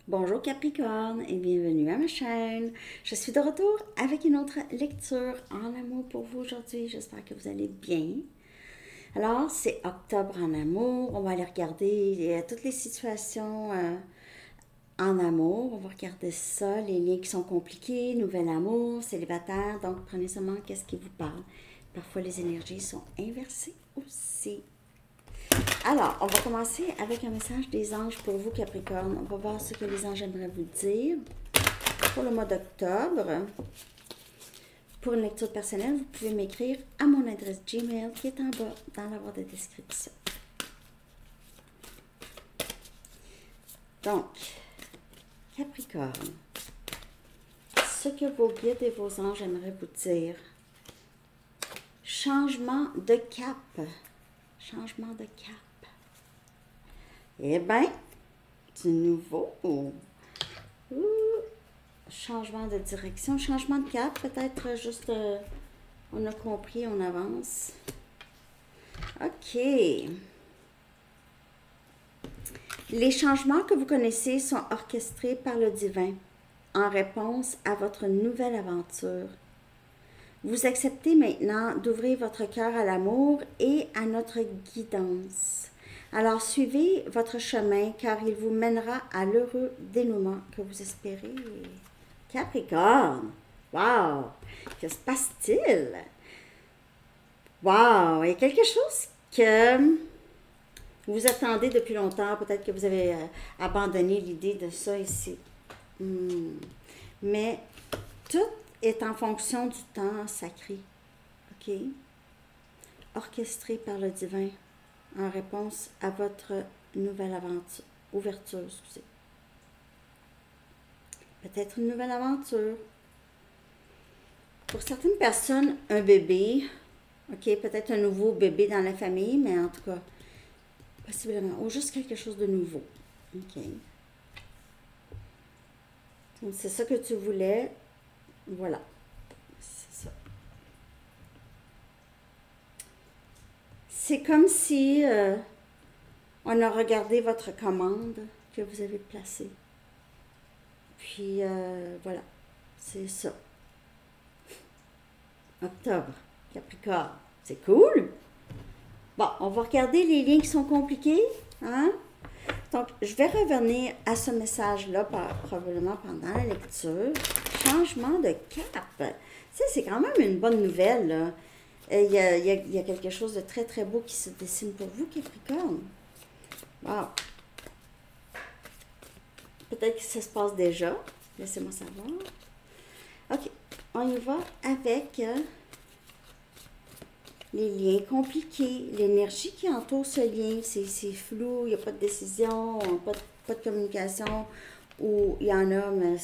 Bonjour Capricorne et bienvenue à ma chaîne. Je suis de retour avec une autre lecture en amour pour vous aujourd'hui. J'espère que vous allez bien. Alors, c'est octobre en amour. On va aller regarder toutes les situations en amour. On va regarder ça, les liens qui sont compliqués, nouvel amour, célibataire. Donc, prenez seulement qu'est-ce qui vous parle. Parfois, les énergies sont inversées aussi. Alors, on va commencer avec un message des anges pour vous, Capricorne. On va voir ce que les anges aimeraient vous dire pour le mois d'octobre. Pour une lecture personnelle, vous pouvez m'écrire à mon adresse Gmail qui est en bas dans la barre de description. Donc, Capricorne, ce que vos guides et vos anges aimeraient vous dire. Changement de cap. Changement de cap. Eh bien, du nouveau. Changement de direction, changement de cap, peut-être juste, on a compris, on avance. OK. Les changements que vous connaissez sont orchestrés par le divin en réponse à votre nouvelle aventure. Vous acceptez maintenant d'ouvrir votre cœur à l'amour et à notre guidance. Alors suivez votre chemin car il vous mènera à l'heureux dénouement que vous espérez. Capricorne, wow, que se passe-t-il? Wow, il y a quelque chose que vous attendez depuis longtemps. Peut-être que vous avez abandonné l'idée de ça ici. Mais tout est en fonction du temps sacré, ok? Orchestré par le divin en réponse à votre nouvelle aventure, ouverture, excusez. Peut-être une nouvelle aventure. Pour certaines personnes, un bébé, ok, peut-être un nouveau bébé dans la famille, mais en tout cas, possiblement, ou juste quelque chose de nouveau, ok? Donc, c'est ça que tu voulais, voilà, c'est ça. C'est comme si on a regardé votre commande que vous avez placée. Puis, voilà, c'est ça. Octobre, Capricorne, c'est cool. Bon, on va regarder les liens qui sont compliqués, hein? Donc, je vais revenir à ce message-là probablement pendant la lecture. Changement de cap. Tu sais, c'est quand même une bonne nouvelle, là. Il y a quelque chose de très, très beau qui se dessine pour vous, Capricorne. Wow. Peut-être que ça se passe déjà. Laissez-moi savoir. OK. On y va avec les liens compliqués. L'énergie qui entoure ce lien, c'est flou. Il n'y a pas de décision, pas de communication. Ou il y en a, mais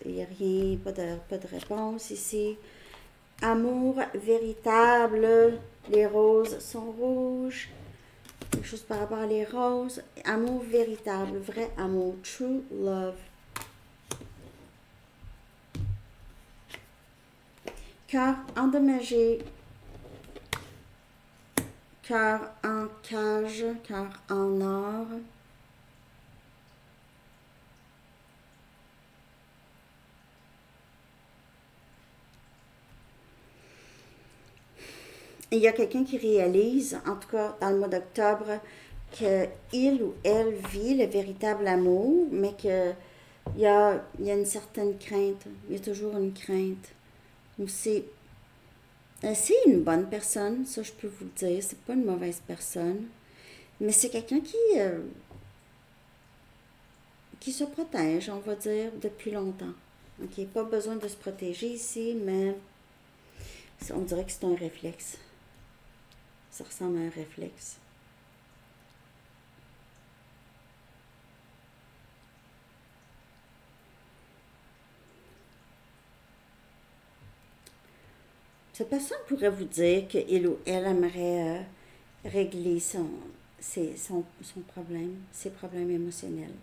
il n'y a rien, pas de réponse ici. Amour véritable. Les roses sont rouges. Quelque chose par rapport à les roses. Amour véritable, vrai amour, true love. Cœur endommagé. Cœur en cage, cœur en or. Il y a quelqu'un qui réalise, en tout cas dans le mois d'octobre, qu'il ou elle vit le véritable amour, mais qu'il y a une certaine crainte. Il y a toujours une crainte. C'est une bonne personne, ça je peux vous le dire. C'est pas une mauvaise personne. Mais c'est quelqu'un qui se protège, on va dire, depuis longtemps. OK? Pas besoin de se protéger ici, mais on dirait que c'est un réflexe. Ça ressemble à un réflexe. Cette personne pourrait vous dire qu'il ou elle aimerait régler son problème, ses problèmes émotionnels.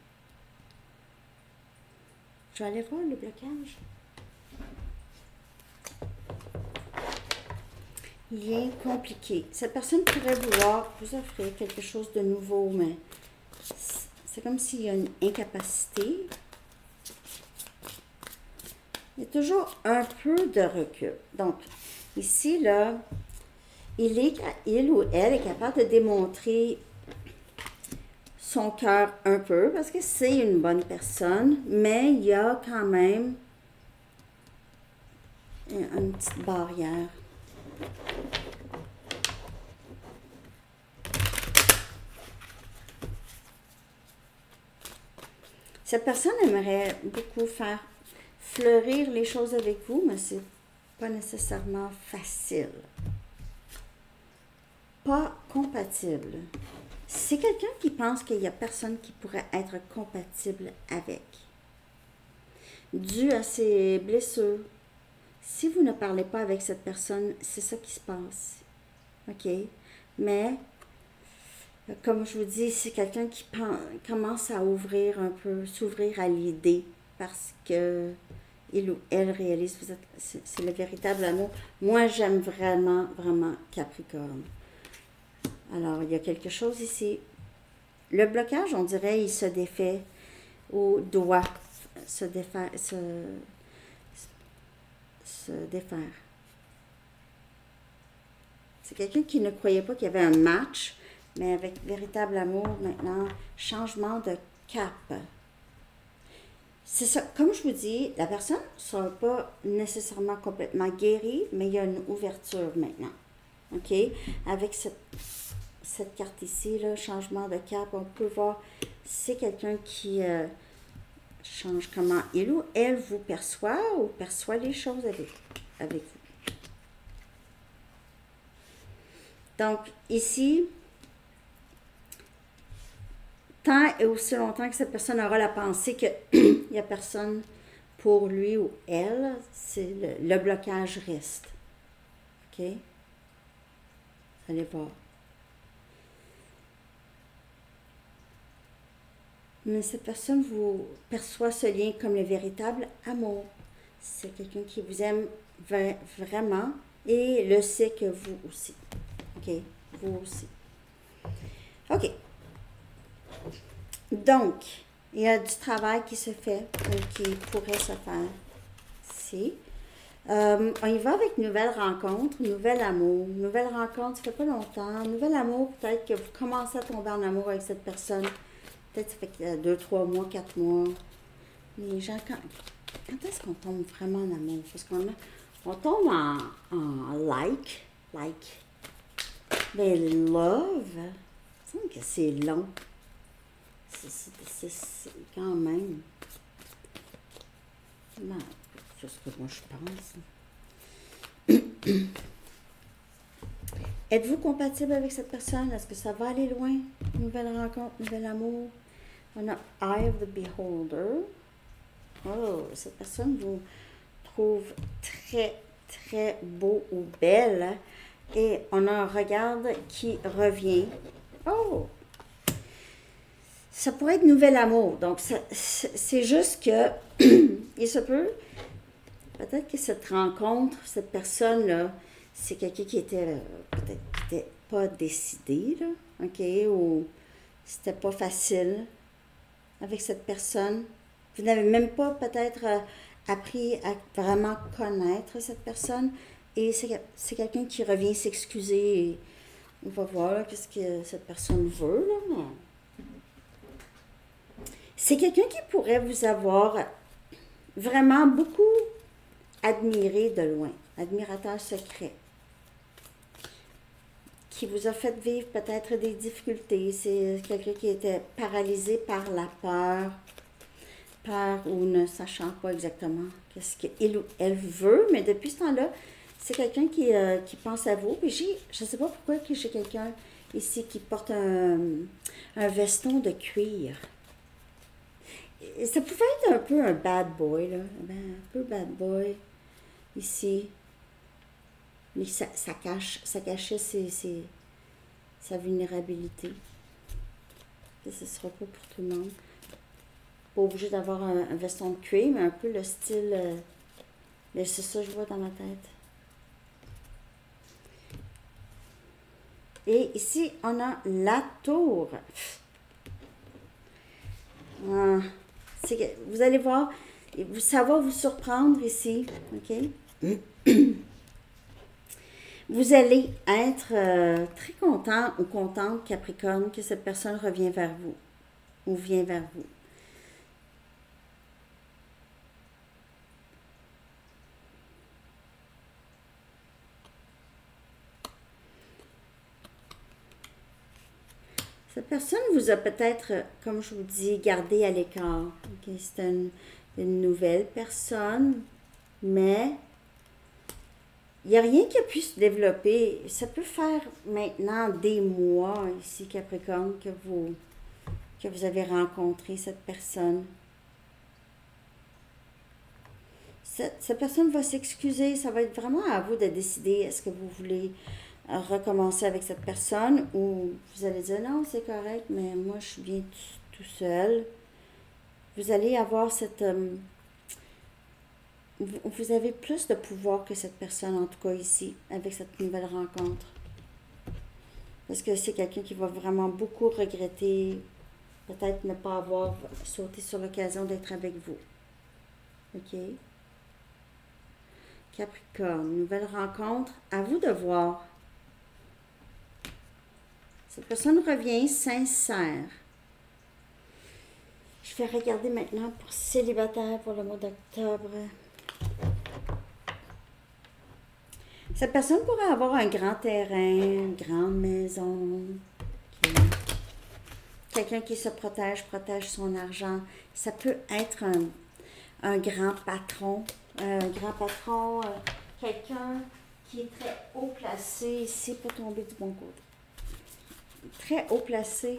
Je vais aller voir le blocage. Lien compliqué. Cette personne pourrait vouloir vous offrir quelque chose de nouveau, mais c'est comme s'il y a une incapacité Il y a toujours un peu de recul. Donc, ici, là, il ou elle est capable de démontrer son cœur un peu parce que c'est une bonne personne, mais il y a quand même une petite barrière. Cette personne aimerait beaucoup faire fleurir les choses avec vous, mais c'est pas nécessairement facile. Pas compatible. C'est quelqu'un qui pense qu'il n'y a personne qui pourrait être compatible avec. Dû à ses blessures. Si vous ne parlez pas avec cette personne, c'est ça qui se passe. OK? Mais, comme je vous dis, c'est quelqu'un qui commence à ouvrir un peu, s'ouvrir à l'idée parce que il ou elle réalise que c'est le véritable amour. Moi, j'aime vraiment, vraiment Capricorne. Alors, il y a quelque chose ici. Le blocage, on dirait, il se défait ou doit se défaire. Se défaire. C'est quelqu'un qui ne croyait pas qu'il y avait un match, mais avec véritable amour, maintenant, changement de cap. C'est ça, comme je vous dis, la personne ne sera pas nécessairement complètement guérie, mais il y a une ouverture maintenant. OK? Avec cette carte ici, là, changement de cap, on peut voir, c'est quelqu'un qui change comment il ou elle vous perçoit ou perçoit les choses avec vous. Donc, ici, tant et aussi longtemps que cette personne aura la pensée qu'il n'y a personne pour lui ou elle, c'est le blocage reste. OK? Vous allez voir. Mais cette personne vous perçoit ce lien comme le véritable amour. C'est quelqu'un qui vous aime vraiment et le sait que vous aussi. OK? Vous aussi. OK. Donc, il y a du travail qui se fait ou qui pourrait se faire ici. On y va avec nouvelle rencontre, nouvel amour. Nouvelle rencontre, ça fait pas longtemps. Nouvel amour, peut-être que vous commencez à tomber en amour avec cette personne. Peut-être ça fait 2, 3 mois, 4 mois. Les gens, quand est-ce qu'on tombe vraiment en amour? Parce on tombe en like. Mais love, il semble que c'est long. C'est quand même. Non, c'est ce que moi je pense. Êtes-vous compatible avec cette personne? Est-ce que ça va aller loin? Nouvelle rencontre, nouvel amour. On a Eye of the Beholder. Oh, cette personne vous trouve très, très beau ou belle. Et on a un regard qui revient. Oh! Ça pourrait être nouvel amour. Donc, c'est juste que il se peut, peut-être que cette rencontre, cette personne-là, c'est quelqu'un qui était peut-être qui n'était pas décidé, là, OK? Ou c'était pas facile avec cette personne. Vous n'avez même pas peut-être appris à vraiment connaître cette personne. Et c'est quelqu'un qui revient s'excuser. Et on va voir qu'est-ce que cette personne veut, là. C'est quelqu'un qui pourrait vous avoir vraiment beaucoup admiré de loin. Admirateur secret. Qui vous a fait vivre peut-être des difficultés. C'est quelqu'un qui était paralysé par la peur ou ne sachant pas exactement qu'est-ce qu'il ou elle veut. Mais depuis ce temps-là, c'est quelqu'un qui pense à vous. Puis je ne sais pas pourquoi que j'ai quelqu'un ici qui porte un veston de cuir. Et ça pouvait être un peu un bad boy, là. Un peu bad boy ici. Mais ça cachait sa vulnérabilité. Et ce ne sera pas pour tout le monde. Pas obligé d'avoir un veston de cuir, mais un peu le style. Mais c'est ça que je vois dans ma tête. Et ici, on a la tour. Vous allez voir, Ça va vous surprendre ici, OK? Vous allez être très content ou contente, Capricorne, que cette personne revient vers vous ou vient vers vous. Cette personne vous a peut-être, comme je vous dis, gardé à l'écart. Okay? C'est une nouvelle personne, mais il n'y a rien qui a pu se développer. Ça peut faire maintenant des mois ici, Capricorne, que vous avez rencontré cette personne. Cette personne va s'excuser. Ça va être vraiment à vous de décider est-ce que vous voulez recommencer avec cette personne ou vous allez dire non, c'est correct, mais moi je suis bien tout seul. Vous allez avoir vous avez plus de pouvoir que cette personne, en tout cas ici, avec cette nouvelle rencontre. Parce que c'est quelqu'un qui va vraiment beaucoup regretter, peut-être ne pas avoir sauté sur l'occasion d'être avec vous. OK? Capricorne, nouvelle rencontre, à vous de voir. Cette personne revient sincère. Je vais regarder maintenant pour célibataire pour le mois d'octobre. Cette personne pourrait avoir un grand terrain, une grande maison. Okay. Quelqu'un qui se protège son argent. Ça peut être un grand patron. Quelqu'un qui est très haut placé ici pour tomber du bon côté. Très haut placé.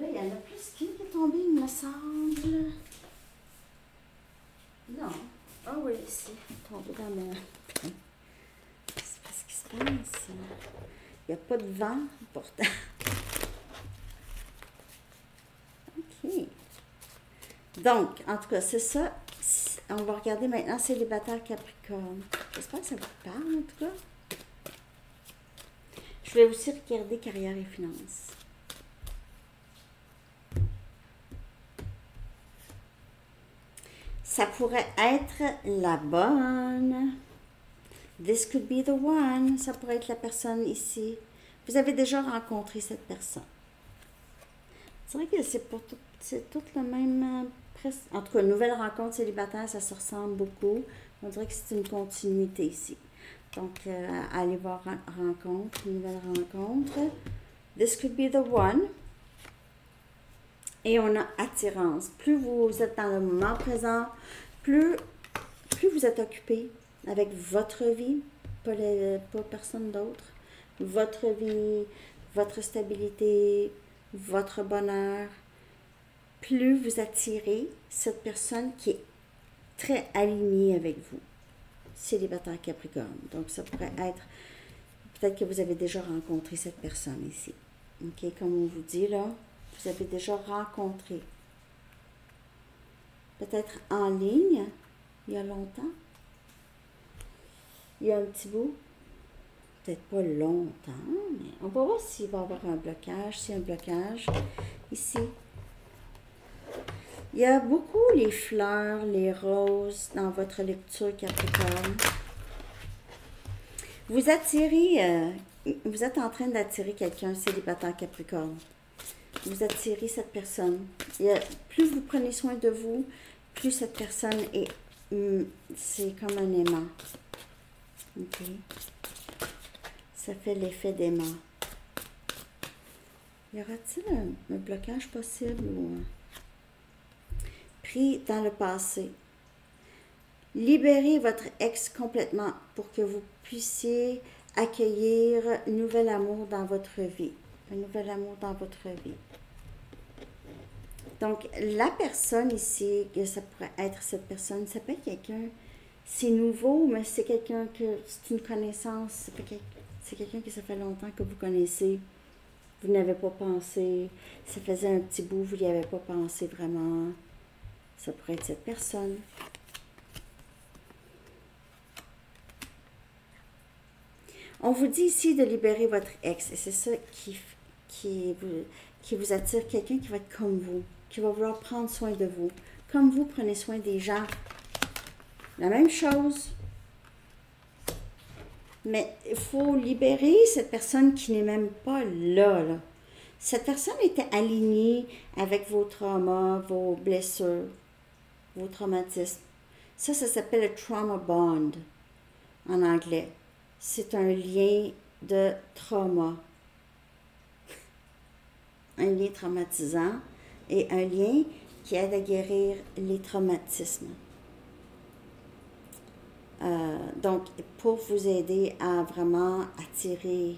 Là, il y en a plus qu'une qui est tombée, il me semble. Non. Ah oui, ici. Tombé dans mon... C'est pas ce qui se passe. Il n'y a pas de vent, pourtant. OK. Donc, en tout cas, c'est ça. On va regarder maintenant célibataire Capricorne. J'espère que ça vous parle, en tout cas. Je vais aussi regarder carrière et finances. Ça pourrait être la bonne. This could be the one. Ça pourrait être la personne ici. Vous avez déjà rencontré cette personne. C'est vrai que c'est tout le même... En tout cas, nouvelle rencontre célibataire, ça se ressemble beaucoup. On dirait que c'est une continuité ici. Donc, allez voir rencontre, nouvelle rencontre. This could be the one. Et on a attirance. Plus vous êtes dans le moment présent, plus vous êtes occupé avec votre vie, pas personne d'autre. Votre vie, votre stabilité, votre bonheur. Plus vous attirez cette personne qui est très alignée avec vous. Célibataire Capricorne. Donc, ça pourrait être... Peut-être que vous avez déjà rencontré cette personne ici. OK? Comme on vous dit, là, vous avez déjà rencontré. Peut-être en ligne, il y a longtemps. Il y a un petit bout. Peut-être pas longtemps, mais on va voir s'il va y avoir un blocage. S'il y a un blocage, ici. Il y a beaucoup les fleurs, les roses dans votre lecture Capricorne. Vous attirez, vous êtes en train d'attirer quelqu'un célibataire Capricorne. Vous attirez cette personne. Plus vous prenez soin de vous, plus cette personne est... c'est comme un aimant. OK? Ça fait l'effet d'aimant. Y aura-t-il un blocage possible ou... Pris dans le passé. Libérez votre ex complètement pour que vous puissiez accueillir un nouvel amour dans votre vie. Un nouvel amour dans votre vie. Donc, la personne ici, que ça pourrait être cette personne, ça peut être quelqu'un, c'est nouveau, mais c'est quelqu'un que, c'est une connaissance, c'est quelqu'un que ça fait longtemps que vous connaissez. Vous n'avez pas pensé, ça faisait un petit bout, vous n'y avez pas pensé vraiment. Ça pourrait être cette personne. On vous dit ici de libérer votre ex. Et c'est ça qui qui vous attire quelqu'un qui va être comme vous, qui va vouloir prendre soin de vous. Comme vous prenez soin des gens. La même chose. Mais il faut libérer cette personne qui n'est même pas là. Cette personne était alignée avec vos traumas, vos blessures, vos traumatismes. Ça s'appelle le trauma bond en anglais. C'est un lien de trauma. Un lien traumatisant et un lien qui aide à guérir les traumatismes. Donc, pour vous aider à vraiment attirer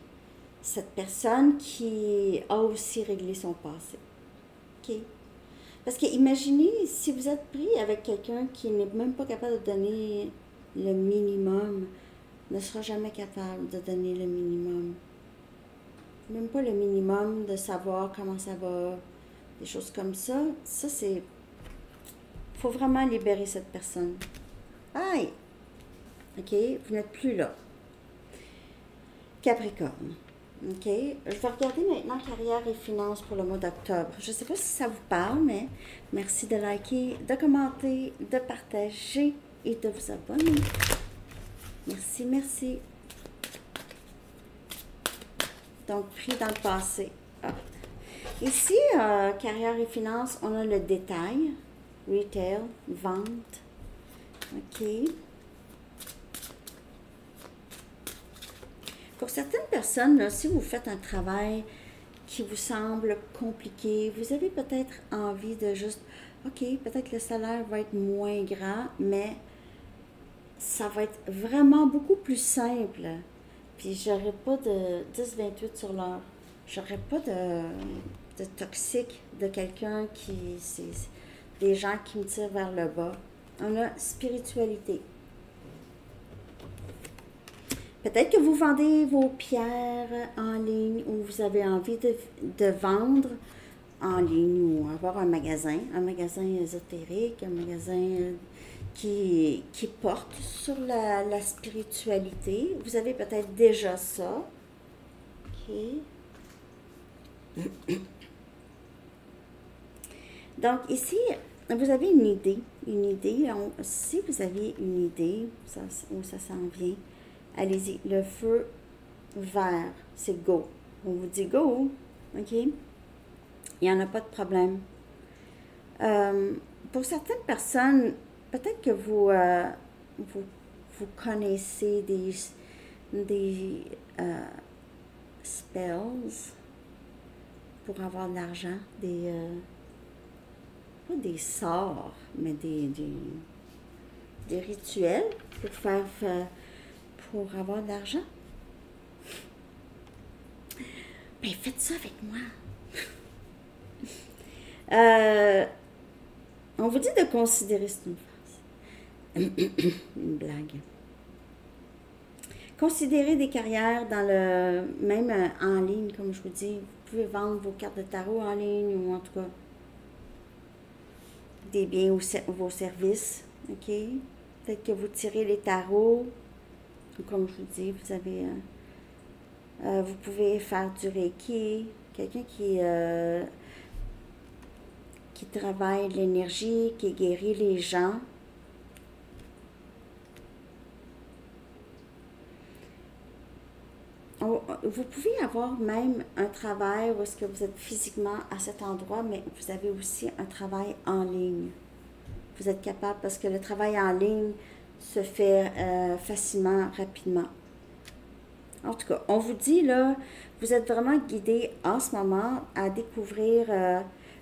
cette personne qui a aussi réglé son passé. OK? Parce que imaginez, si vous êtes pris avec quelqu'un qui n'est même pas capable de donner le minimum, ne sera jamais capable de donner le minimum. Même pas le minimum de savoir comment ça va, des choses comme ça. Ça, c'est... Il faut vraiment libérer cette personne. Bye! OK? Vous n'êtes plus là. Capricorne. OK? Je vais regarder maintenant carrière et finances pour le mois d'octobre. Je ne sais pas si ça vous parle, mais merci de liker, de commenter, de partager et de vous abonner. Merci, merci. Donc, pris dans le passé. Ah. Ici, carrière et finances, on a le détail, retail, vente. OK? Pour certaines personnes, là, si vous faites un travail qui vous semble compliqué, vous avez peut-être envie de juste, OK, peut-être le salaire va être moins grand, mais ça va être vraiment beaucoup plus simple. Puis, j'aurai pas de 10-28 sur l'heure. J'aurai pas de toxique, de quelqu'un qui... C'est des gens qui me tirent vers le bas. On a spiritualité. Peut-être que vous vendez vos pierres en ligne ou vous avez envie de vendre en ligne ou avoir un magasin ésotérique, un magasin qui porte sur la spiritualité. Vous avez peut-être déjà ça. OK. Donc ici, vous avez une idée. Si vous avez une idée où ça s'en vient, allez-y, le feu vert, c'est go. On vous dit go, OK? Il n'y en a pas de problème. Pour certaines personnes, peut-être que vous connaissez des spells pour avoir de l'argent, pas des sorts, mais des rituels pour avoir de l'argent. Ben, faites ça avec moi. On vous dit de considérer, c'est une phrase, une blague. Considérez des carrières dans même en ligne, comme je vous dis. Vous pouvez vendre vos cartes de tarot en ligne ou en tout cas des biens ou vos services. OK? Peut-être que vous tirez les tarots. Comme je vous dis, vous avez... vous pouvez faire du Reiki. Quelqu'un qui travaille l'énergie, qui guérit les gens. Vous pouvez avoir même un travail où est-ce que vous êtes physiquement à cet endroit, mais vous avez aussi un travail en ligne. Vous êtes capable, parce que le travail en ligne se fait facilement, rapidement. En tout cas, on vous dit là, vous êtes vraiment guidé en ce moment à découvrir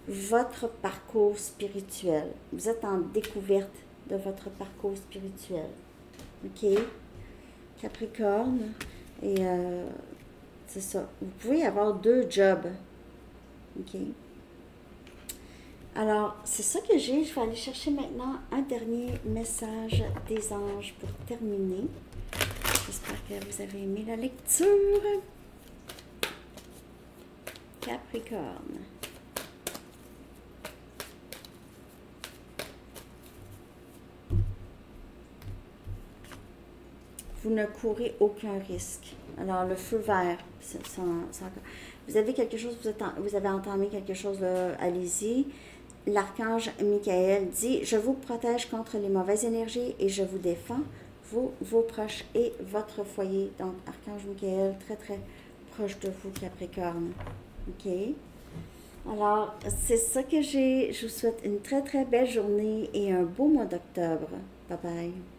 votre parcours spirituel. Vous êtes en découverte de votre parcours spirituel. OK? Capricorne. Et c'est ça. Vous pouvez avoir 2 jobs. OK? Alors, c'est ça que j'ai. Je vais aller chercher maintenant un dernier message des anges pour terminer. J'espère que vous avez aimé la lecture. Capricorne. Vous ne courez aucun risque. Alors, le feu vert, vous avez quelque chose, vous avez entamé quelque chose, là, allez-y. L'archange Michael dit, je vous protège contre les mauvaises énergies et je vous défends, vous, vos proches et votre foyer. Donc, archange Michael, très très proche de vous, Capricorne. OK? Alors, c'est ça que j'ai. Je vous souhaite une très très belle journée et un beau mois d'octobre. Bye bye.